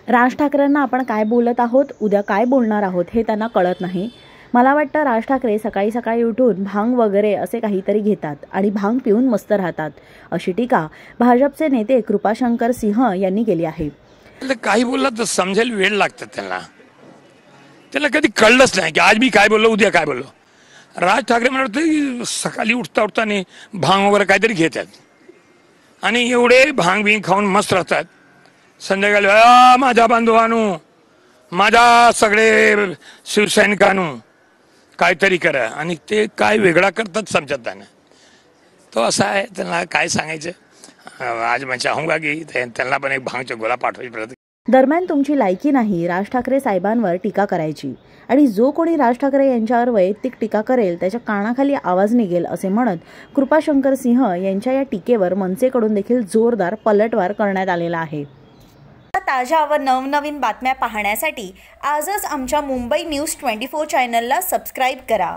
राज ठाकरेंना आपण काय बोलत आहोत, उद्या काय बोलणार आहोत हे त्यांना कळत नाही। मला वाटतं राज ठाकरे सकाळी सकाळी उठून भांग वगैरे असे काहीतरी घेतात आणि भांग पिऊन मस्त राहतात, अशी टीका भाजपचे नेते कृपाशंकर सिंह यांनी केली आहे। काही बोललं तर समजायला वेळ लागतं त्यांना कधी कळलंच नाही की आज मी काय बोललो उद्या काय बोललो। राज ठाकरे म्हणत सकाळी उठता उठताना भांग वगैरे काहीतरी घेतात आणि एवढे भांग बिंग खाऊन मस्त राहतात। संध्याकाळी माझ्या बांधवांनो, माझ्या सगळे शिवसैनिकांनो काहीतरी करा, आणि ते काय वेगळा करतात समजत नाही। तो असा आहे, त्यांना काय सांगायचं। आज मैं चाहूंगा की त्यांना पण एक भांगचा गोळा पाठवायची प्रयत्न। दरम्यान तुमची लायकी नाही राज ठाकरे साहेबांवर टीका करायची, आणि जो कोणी राज ठाकरे यांच्यावर वैयक्तिक टीका करेल त्याच्या कानाखाली आवाज निघेल असे म्हणत कृपाशंकर सिंह यांच्या या टीकेवर मनसेकडून देखील जोरदार पलटवार करण्यात आलेला आहे। ताज्या व नवनवीन बातम्या पाहण्यासाठी आजच आमच्या मुंबई न्यूज 24 चॅनलला सबस्क्राईब करा।